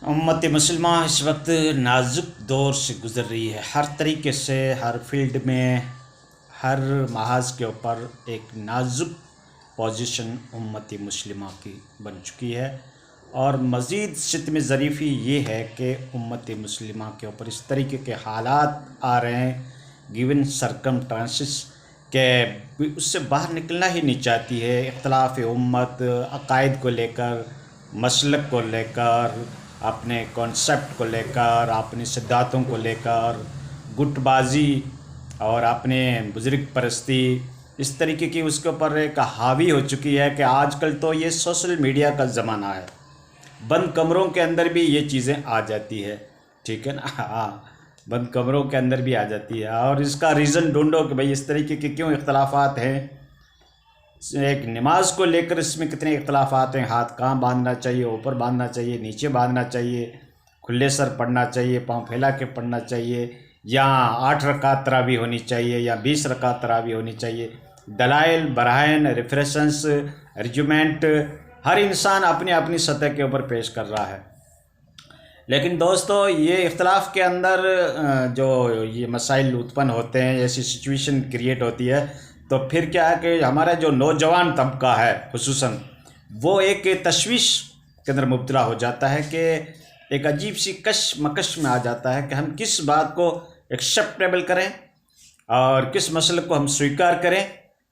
امت مسلمہ اس وقت نازک دور سے گزر رہی ہے، ہر طریقے سے، ہر فیلڈ میں، ہر محاذ کے اوپر ایک نازک پوزیشن امت مسلمہ کی بن چکی ہے، اور مزید ستم ظریفی یہ ہے کہ امت مسلمہ کے اوپر اس طریقے کے حالات آ رہے ہیں گیون سرکمسٹانسز کہ اس سے باہر نکلنا ہی نہیں چاہتی ہے۔ اختلاف امت، عقائد کو لے کر، مسلک کو لے کر، اپنے کانسیپٹ کو لے کر، اپنی صداتوں کو لے کر، گٹ بازی اور اپنے بزرگ پرستی، اس طریقے کی اس کے اوپر ایک حاوی ہو چکی ہے کہ آج کل تو یہ سوشل میڈیا کا زمانہ ہے، بند کمروں کے اندر بھی یہ چیزیں آ جاتی ہے، ٹھیک ہے نا؟ ہاں، بند کمروں کے اندر بھی آ جاتی ہے، اور اس کا ریزن ڈھونڈو کہ بھئی اس طریقے کے کیوں اختلافات ہیں۔ ایک نماز کو لے کر اس میں کتنے اختلافات ہیں، ہاتھ کہاں باندھنا چاہیے، اوپر باندھنا چاہیے، نیچے باندھنا چاہیے، کھلے سر پڑھنا چاہیے، پاؤں پھیلا کے پڑھنا چاہیے، یا 8 رکعت تراویح ہونی چاہیے، یا 20 رکعت تراویح ہونی چاہیے۔ دلائل، برہائن، ریفریشنس، ارجمنٹ ہر انسان اپنی اپنی سطح کے اوپر پیش کر رہا ہے، لیکن دوستو یہ اختلاف کے اندر جو یہ مسائل اتپن ہوتے ہیں، ایسی سچویشن کریٹ ہوتی ہے، تو پھر کیا ہے کہ ہمارا جو نوجوان طبقہ ہے خصوصاً وہ ایک تشویش کے اندر مبتلا ہو جاتا ہے کہ ایک عجیب سی کش مکش میں آ جاتا ہے کہ ہم کس بات کو ایکسیپٹیبل کریں اور کس مسئلے کو ہم سویکار کریں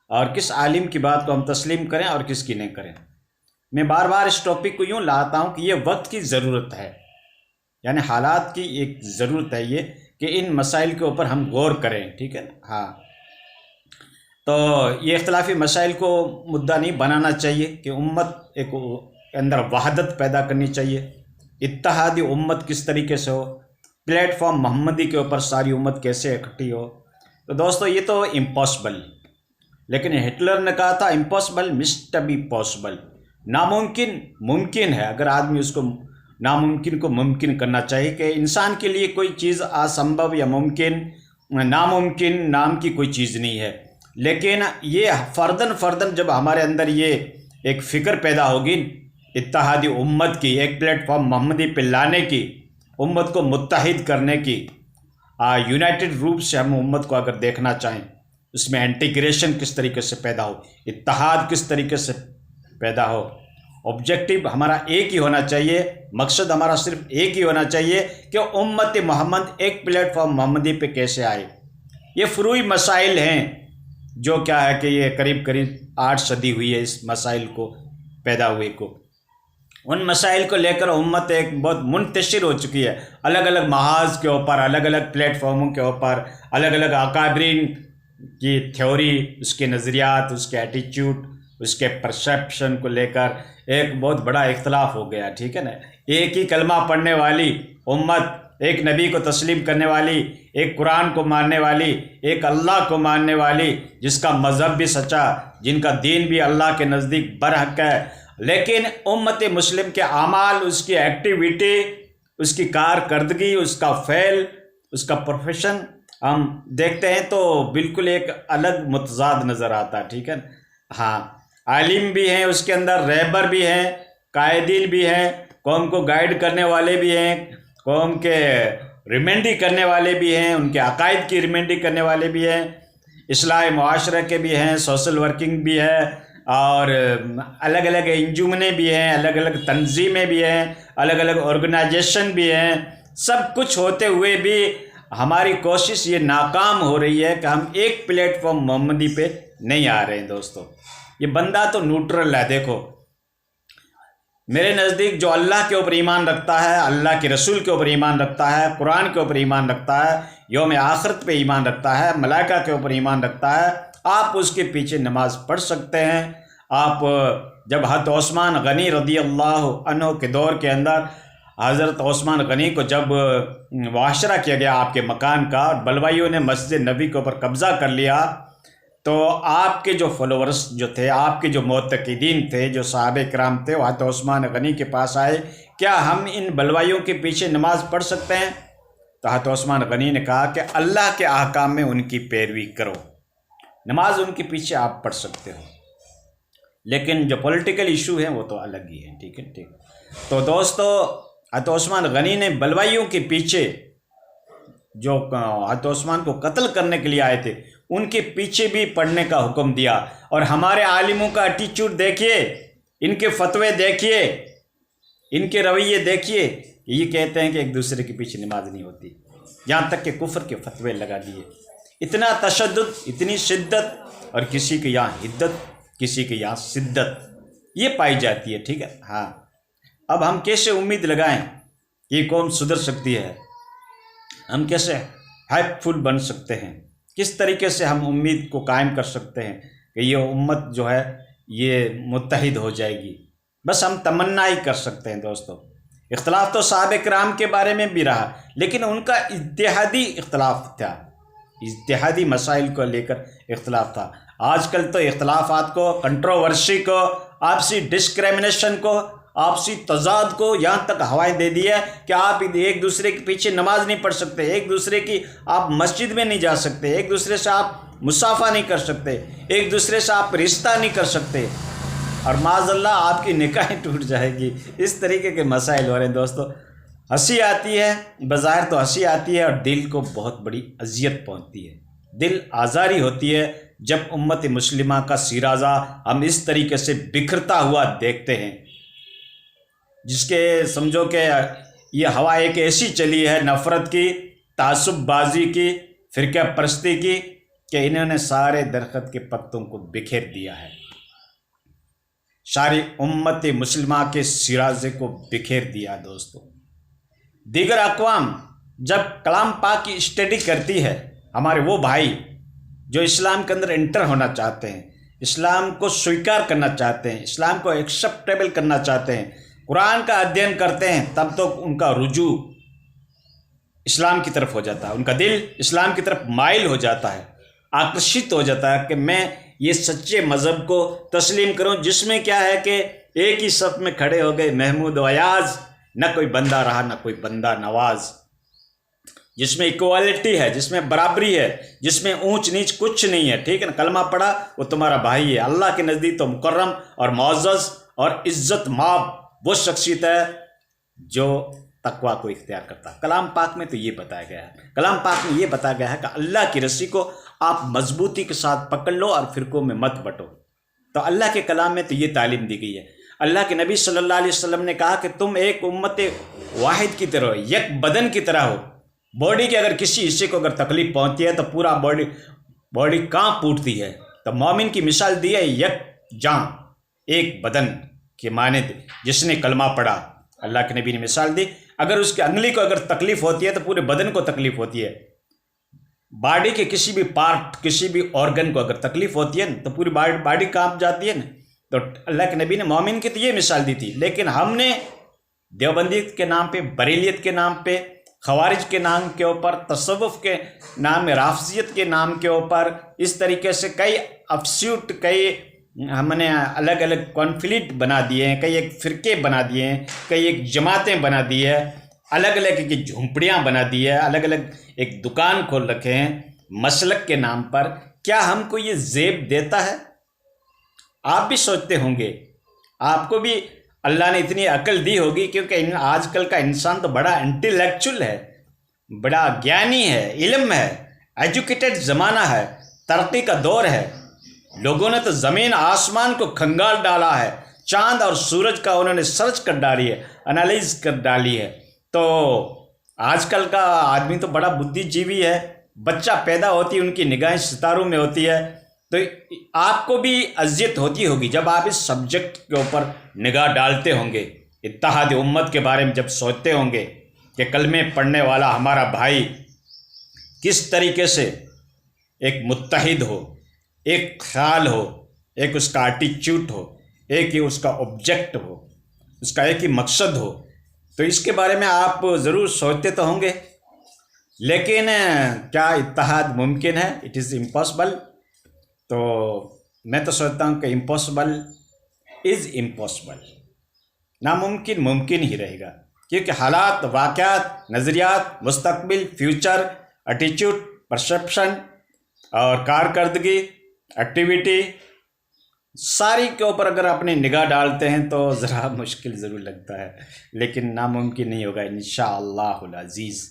اور کس عالم کی بات کو ہم تسلیم کریں اور کس کی نہیں کریں۔ میں بار بار اس ٹاپک کو یوں لاتا ہوں کہ یہ وقت کی ضرورت ہے، یعنی حالات کی ایک ضرورت ہے یہ کہ ان مسائل کے اوپر ہم غور کریں، ٹھیک ہے نا؟ ہاں، تو یہ اختلافی مسائل کو مدعا نہیں بنانا چاہیے کہ امت ایک اندر وحدت پیدا کرنی چاہیے، اتحادی امت کس طریقے سے ہو، پلیٹ فارم محمدی کے اوپر ساری امت کیسے اکٹھی ہو۔ تو دوستو یہ تو امپاسبل، لیکن ہٹلر نے کہا تھا امپاسبل مسٹ بی پاسبل، ناممکن ممکن ہے اگر آدمی اس کو ناممکن کو ممکن کرنا چاہیے، کہ انسان کے لیے کوئی چیز اسمبھو یا ممکن ناممکن نام کی کوئی چیز نہیں ہے، لیکن یہ فرداً جب ہمارے اندر یہ ایک فکر پیدا ہوگی اتحادی امت کی، ایک پلیٹ فارم محمدی پہ لانے کی، امت کو متحد کرنے کی، یونائٹڈ روپ سے ہم امت کو اگر دیکھنا چاہیں، اس میں انٹیگریشن کس طریقے سے پیدا ہو، اتحاد کس طریقے سے پیدا ہو، آبجیکٹیو ہمارا ایک ہی ہونا چاہیے، مقصد ہمارا صرف ایک ہی ہونا چاہیے کہ امت محمد ایک پلیٹ فارم محمدی پہ کیسے آئے۔ یہ فروعی مسائل ہیں جو کیا ہے کہ یہ قریب 8 صدی ہوئی ہے اس مسائل کو پیدا ہوئے کو، ان مسائل کو لے کر امت ایک بہت منتشر ہو چکی ہے، الگ الگ محاذ کے اوپر، الگ الگ پلیٹ فارموں کے اوپر، الگ الگ اکابرین کی تھیوری، اس کے نظریات، اس کے ایٹیچیوڈ، اس کے پرسیپشن کو لے کر ایک بہت بڑا اختلاف ہو گیا، ٹھیک ہے نا؟ ایک ہی کلمہ پڑھنے والی امت، ایک نبی کو تسلیم کرنے والی، ایک قرآن کو ماننے والی، ایک اللہ کو ماننے والی، جس کا مذہب بھی سچا، جن کا دین بھی اللہ کے نزدیک برحق ہے، لیکن امت مسلم کے اعمال، اس کی ایکٹیویٹی، اس کی کارکردگی، اس کا فعل، اس کا پروفیشن ہم دیکھتے ہیں تو بالکل ایک الگ متضاد نظر آتا ہے، ٹھیک ہے نا؟ ہاں، عالم بھی ہیں اس کے اندر، رہبر بھی ہیں، قائدین بھی ہیں، قوم کو گائیڈ کرنے والے بھی ہیں، قوم کے ریمینڈی کرنے والے بھی ہیں، ان کے عقائد کی ریمینڈی کرنے والے بھی ہیں، اصلاح معاشرہ کے بھی ہیں، سوشل ورکنگ بھی ہے، اور الگ الگ انجمنیں بھی ہیں، الگ الگ تنظیمیں بھی ہیں، الگ الگ آرگنائزیشن بھی ہیں۔ سب کچھ ہوتے ہوئے بھی ہماری کوشش یہ ناکام ہو رہی ہے کہ ہم ایک پلیٹ فارم محمدی پہ نہیں آ رہے ہیں۔ دوستو یہ بندہ تو نیوٹرل ہے، دیکھو میرے نزدیک جو اللہ کے اوپر ایمان رکھتا ہے، اللہ کے رسول کے اوپر ایمان رکھتا ہے، قرآن کے اوپر ایمان رکھتا ہے، یوم آخرت پہ ایمان رکھتا ہے، ملائکہ کے اوپر ایمان رکھتا ہے، آپ اس کے پیچھے نماز پڑھ سکتے ہیں۔ آپ جب حضرت عثمان غنی رضی اللہ عنہ کے دور کے اندر حضرت عثمان غنی کو جب محاصرہ کیا گیا آپ کے مکان کا، اور بلوائیوں نے مسجد نبی کے اوپر قبضہ کر لیا، تو آپ کے جو فالوورز جو تھے، آپ کے جو معتقدین تھے، جو صحابہ کرام تھے، وہ حضرت عثمان غنی کے پاس آئے، کیا ہم ان بلوائیوں کے پیچھے نماز پڑھ سکتے ہیں؟ تو حضرت عثمان غنی نے کہا کہ اللہ کے احکام میں ان کی پیروی کرو، نماز ان کے پیچھے آپ پڑھ سکتے ہو، لیکن جو پولیٹیکل ایشو ہیں وہ تو الگ ہی ہیں، ٹھیک ہے؟ ٹھیک۔ تو دوستو حضرت عثمان غنی نے بلوائیوں کے پیچھے جو حضرت عثمان کو قتل کرنے کے لیے آئے تھے ان کے پیچھے بھی پڑھنے کا حکم دیا. اور ہمارے عالموں کا ایٹیچیوڈ دیکھیے، ان کے فتوے دیکھیے، ان کے رویے دیکھیے، یہ کہتے ہیں کہ ایک دوسرے کے پیچھے نماز نہیں ہوتی، یہاں تک کہ کفر کے فتوے لگا دیے. اتنا تشدد، اتنی شدت، اور کسی کے یہاں حدت، کسی کے یہاں شدت، یہ پائی جاتی ہے. ٹھیک ہے. ہاں، اب ہم کیسے امید لگائیں کہ یہ قوم سدھر سکتی ہے؟ ہم کیسے ہائپ فل بن سکتے ہیں؟ کس طریقے سے ہم امید کو قائم کر سکتے ہیں کہ یہ امت جو ہے یہ متحد ہو جائے گی؟ بس ہم تمنا ہی کر سکتے ہیں دوستو. اختلاف تو صحابہ کرام کے بارے میں بھی رہا، لیکن ان کا اجتہادی اختلاف تھا، اجتہادی مسائل کو لے کر اختلاف تھا. آج کل تو اختلافات کو، کنٹروورسی کو، آپسی ڈسکریمنیشن کو، آپسی تضاد کو یہاں تک ہوائیں دے دی ہے کہ آپ ایک دوسرے کے پیچھے نماز نہیں پڑھ سکتے، ایک دوسرے کی آپ مسجد میں نہیں جا سکتے، ایک دوسرے سے آپ مصافحہ نہیں کر سکتے، ایک دوسرے سے آپ رشتہ نہیں کر سکتے، اور معاذ اللہ آپ کی نکاح ٹوٹ جائے گی. اس طریقے کے مسائل ہو رہے ہیں دوستو. ہنسی آتی ہے، بظاہر تو ہنسی آتی ہے، اور دل کو بہت بڑی اذیت پہنچتی ہے، دل آزاری ہوتی ہے جب امت مسلمہ کا سیرازہ ہم اس طریقے سے بکھرتا ہوا دیکھتے ہیں، جس کے سمجھو کہ یہ ہوا ایک ایسی چلی ہے نفرت کی، تعصب بازی کی، فرقہ پرستی کی، کہ انہوں نے سارے درخت کے پتوں کو بکھیر دیا ہے، ساری امت مسلمہ کے سرازے کو بکھیر دیا. دوستو، دیگر اقوام جب کلام پاک کی اسٹڈی کرتی ہے، ہمارے وہ بھائی جو اسلام کے اندر انٹر ہونا چاہتے ہیں، اسلام کو سویکار کرنا چاہتے ہیں، اسلام کو ایکسیپٹیبل کرنا چاہتے ہیں، قرآن کا ادھین کرتے ہیں، تب تو ان کا رجوع اسلام کی طرف ہو جاتا ہے، ان کا دل اسلام کی طرف مائل ہو جاتا ہے، آکرشت ہو جاتا ہے کہ میں یہ سچے مذہب کو تسلیم کروں، جس میں کیا ہے کہ ایک ہی صف میں کھڑے ہو گئے محمود و ایاز، نہ کوئی بندہ رہا نہ کوئی بندہ نواز، جس میں ایکوالٹی ہے، جس میں برابری ہے، جس میں اونچ نیچ کچھ نہیں ہے. ٹھیک ہے نا؟ کلمہ پڑھا وہ تمہارا بھائی ہے، اللہ کے نزدیک تو مکرم اور معزز اور عزت ماب وہ شخصیت ہے جو تقوی کو اختیار کرتا ہے. کلام پاک میں تو یہ بتایا گیا ہے، کلام پاک میں یہ بتایا گیا ہے کہ اللہ کی رسی کو آپ مضبوطی کے ساتھ پکڑ لو اور فرقوں میں مت بٹو. تو اللہ کے کلام میں تو یہ تعلیم دی گئی ہے. اللہ کے نبی صلی اللہ علیہ وسلم نے کہا کہ تم ایک امت واحد کی طرح ہو، یک بدن کی طرح ہو. باڈی کے اگر کسی حصے کو اگر تکلیف پہنچتی ہے تو پورا باڈی کانپ اٹھتی ہے. تو مومن کی مثال دی ہے یک جاں، ایک بدن کے مانند، جس نے کلمہ پڑھا. اللہ کے نبی نے مثال دی، اگر اس کی انگلی کو اگر تکلیف ہوتی ہے تو پورے بدن کو تکلیف ہوتی ہے. باڈی کے کسی بھی پارٹ، کسی بھی آرگن کو اگر تکلیف ہوتی ہے نا تو پوری باڈی کانپ جاتی ہے نا. تو اللہ کے نبی نے مومن کی تو یہ مثال دی تھی، لیکن ہم نے دیوبندیت کے نام پہ، بریلیت کے نام پہ، خوارج کے نام کے اوپر، تصوف کے نام میں، رافضیت کے نام کے اوپر، اس طریقے سے کئی افسیوٹ، کئی ہم نے الگ الگ کانفلکٹ بنا دیے ہیں، کئی ایک فرقے بنا دیے ہیں، کئی ایک جماعتیں بنا دی ہے، الگ الگ ایک جھونپڑیاں بنا دی ہے، الگ الگ ایک دکان کھول رکھے ہیں مسلک کے نام پر. کیا ہم کو یہ زیب دیتا ہے؟ آپ بھی سوچتے ہوں گے، آپ کو بھی اللہ نے اتنی عقل دی ہوگی، کیونکہ آج کل کا انسان تو بڑا انٹیلیکچول ہے، بڑا گیانی ہے، علم ہے، ایجوکیٹڈ زمانہ ہے، ترقی کا دور ہے. لوگوں نے تو زمین آسمان کو کھنگال ڈالا ہے، چاند اور سورج کا انہوں نے سرچ کر ڈالی ہے، انالائز کر ڈالی ہے. تو آج کل کا آدمی تو بڑا بدھی جیوی ہے، بچہ پیدا ہوتی ہے ان کی نگاہیں ستاروں میں ہوتی ہے. تو آپ کو بھی اذیت ہوتی ہوگی جب آپ اس سبجیکٹ کے اوپر نگاہ ڈالتے ہوں گے، اتحاد امت کے بارے میں جب سوچتے ہوں گے کہ کلمے پڑھنے والا ہمارا بھائی کس طریقے سے ایک متحد ہو، ایک خیال ہو، ایک اس کا ایٹیچیوڈ ہو، ایک ہی اس کا آبجیکٹ ہو، اس کا ایک ہی مقصد ہو. تو اس کے بارے میں آپ ضرور سوچتے تو ہوں گے. لیکن کیا اتحاد ممکن ہے؟ It is impossible. تو میں تو سوچتا ہوں کہ امپاسبل از امپاسبل، ناممکن ممکن ہی رہے گا، کیونکہ حالات، واقعات، نظریات، مستقبل، فیوچر، ایٹیچیوڈ، پرسیپشن اور کارکردگی، ایکٹیویٹی ساری کے اوپر اگر اپنی نگاہ ڈالتے ہیں تو ذرا مشکل ضرور لگتا ہے، لیکن ناممکن نہیں ہوگا انشاءاللہ العزیز۔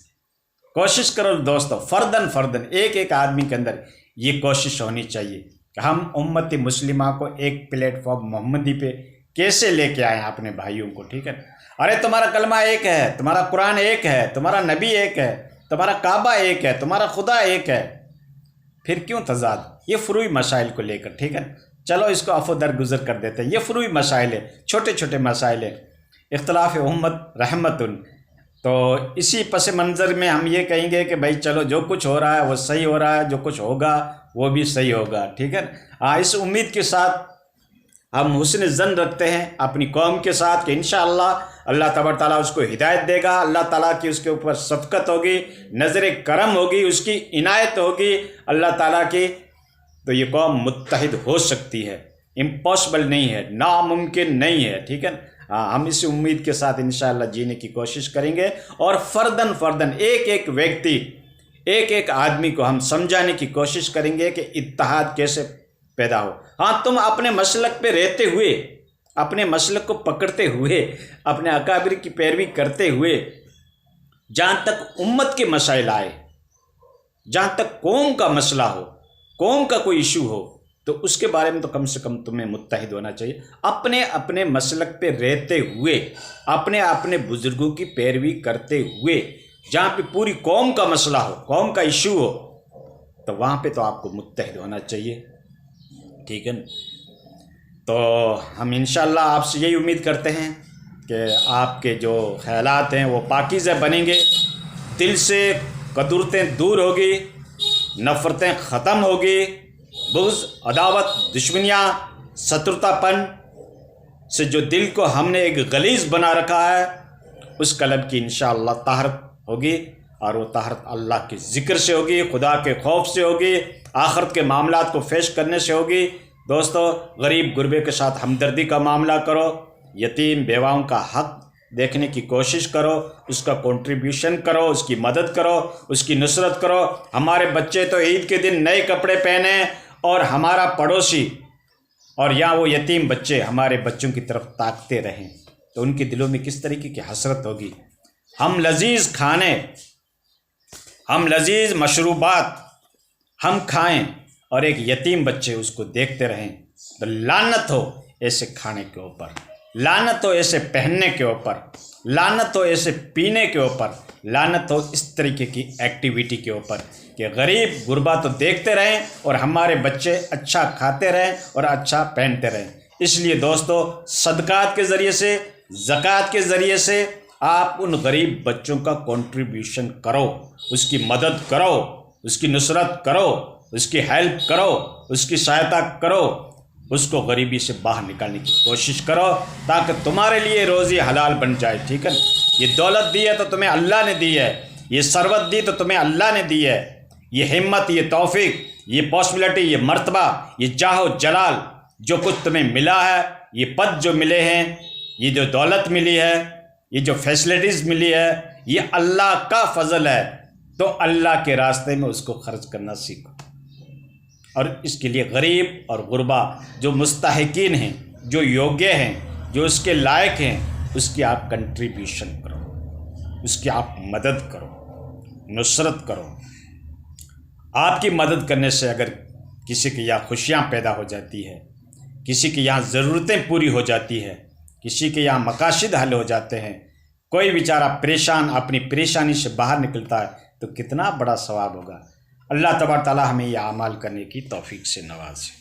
کوشش کرو دوستو، فردن ایک ایک آدمی کے اندر یہ کوشش ہونی چاہیے کہ ہم امت مسلمہ کو ایک پلیٹ فارم محمدی پہ کیسے لے کے آئیں اپنے بھائیوں کو، ٹھیک ہے؟ ارے تمہارا کلمہ ایک ہے، تمہارا قرآن ایک ہے، تمہارا نبی ایک ہے، تمہارا کعبہ ایک ہے، تمہارا خدا ایک ہے، پھر کیوں تضاد؟ یہ فروعی مسائل کو لے کر، ٹھیک ہے، چلو اس کو عفو درگزر کر دیتے ہیں۔ یہ فروعی مسائل ہیں، چھوٹے چھوٹے مسائل ہیں، اختلاف امت رحمت۔ تو اسی پس منظر میں ہم یہ کہیں گے کہ بھائی چلو جو کچھ ہو رہا ہے وہ صحیح ہو رہا ہے، جو کچھ ہوگا وہ بھی صحیح ہوگا، ٹھیک ہے۔ اس امید کے ساتھ ہم حسن ظن رکھتے ہیں اپنی قوم کے ساتھ کہ انشاءاللہ اللہ تبارک تعالیٰ اس کو ہدایت دے گا، اللہ تعالیٰ کی اس کے اوپر شفقت ہوگی، نظر کرم ہوگی، اس کی عنایت ہوگی اللہ تعالیٰ کی، تو یہ قوم متحد ہو سکتی ہے۔ امپاسبل نہیں ہے، ناممکن نہیں ہے، ٹھیک ہے۔ ہم اس امید کے ساتھ انشاءاللہ جینے کی کوشش کریں گے، اور فردن ایک ایک ویکتی، ایک ایک آدمی کو ہم سمجھانے کی کوشش کریں گے کہ اتحاد کیسے پیدا ہو۔ ہاں، تم اپنے مسلک پہ رہتے ہوئے، اپنے مسلک کو پکڑتے ہوئے، اپنے اکابر کی پیروی کرتے ہوئے، جہاں تک امت کے مسائل آئے، جہاں تک قوم کا مسئلہ ہو، قوم کا کوئی ایشو ہو، تو اس کے بارے میں تو کم سے کم تمہیں متحد ہونا چاہیے۔ اپنے اپنے مسلک پہ رہتے ہوئے، اپنے اپنے بزرگوں کی پیروی کرتے ہوئے، جہاں پہ پوری قوم کا مسئلہ ہو، قوم کا ایشو ہو، تو وہاں پہ تو آپ کو متحد ہونا چاہیے، ٹھیک ہے نا۔ تو ہم انشاءاللہ آپ سے یہی امید کرتے ہیں کہ آپ کے جو خیالات ہیں وہ پاکیزہ بنیں گے، دل سے قدرتیں دور ہوگی، نفرتیں ختم ہوگی، بغض، عداوت، دشمنیاں، شترتا پن سے جو دل کو ہم نے ایک غلیظ بنا رکھا ہے، اس قلب کی انشاءاللہ طہارت ہوگی، اور وہ طہارت اللہ کے ذکر سے ہوگی، خدا کے خوف سے ہوگی، آخرت کے معاملات کو فیش کرنے سے ہوگی۔ دوستو، غریب غربے کے ساتھ ہمدردی کا معاملہ کرو، یتیم بیواؤں کا حق دیکھنے کی کوشش کرو، اس کا کنٹریبیوشن کرو، اس کی مدد کرو، اس کی نصرت کرو۔ ہمارے بچے تو عید کے دن نئے کپڑے پہنے، اور ہمارا پڑوسی اور یا وہ یتیم بچے ہمارے بچوں کی طرف تاکتے رہیں، تو ان کے دلوں میں کس طریقے کی حسرت ہوگی۔ ہم لذیذ کھانے، ہم لذیذ مشروبات ہم کھائیں، اور ایک یتیم بچے اس کو دیکھتے رہیں، تو لعنت ہو ایسے کھانے کے اوپر، لعنت ہو ایسے پہننے کے اوپر، لعنت ہو ایسے پینے کے اوپر، لعنت ہو اس طریقے کی ایکٹیویٹی کے اوپر کہ غریب غربا تو دیکھتے رہیں اور ہمارے بچے اچھا کھاتے رہیں اور اچھا پہنتے رہیں۔ اس لیے دوستو، صدقات کے ذریعے سے، زکوٰۃ کے ذریعے سے آپ ان غریب بچوں کا کنٹریبیوشن کرو، اس کی مدد کرو، اس کی نصرت کرو، اس کی ہیلپ کرو، اس کی سہایتا کرو، اس کو غریبی سے باہر نکالنے کی کوشش کرو، تاکہ تمہارے لیے روزی حلال بن جائے، ٹھیک ہے۔ یہ دولت دی ہے تو تمہیں اللہ نے دی ہے، یہ ثروت دی تو تمہیں اللہ نے دی ہے، یہ ہمت، یہ توفیق، یہ پاسبلٹی، یہ مرتبہ، یہ جاہ و جلال جو کچھ تمہیں ملا ہے، یہ پد جو ملے ہیں، یہ جو دولت ملی ہے، یہ جو فیسلٹیز ملی ہے، یہ اللہ کا فضل ہے۔ تو اللہ کے راستے میں اس کو خرچ کرنا سیکھو، اور اس کے لیے غریب اور غربا جو مستحقین ہیں، جو یوگیہ ہیں، جو اس کے لائق ہیں، اس کی آپ کنٹریبیوشن کرو، اس کی آپ مدد کرو، نصرت کرو۔ آپ کی مدد کرنے سے اگر کسی کے یہاں خوشیاں پیدا ہو جاتی ہے، کسی کے یہاں ضرورتیں پوری ہو جاتی ہے، کسی کے یہاں مقاصد حل ہو جاتے ہیں، کوئی بیچارہ پریشان اپنی پریشانی سے باہر نکلتا ہے، تو کتنا بڑا ثواب ہوگا۔ اللہ تبارک تعالیٰ ہمیں یہ اعمال کرنے کی توفیق سے نوازے۔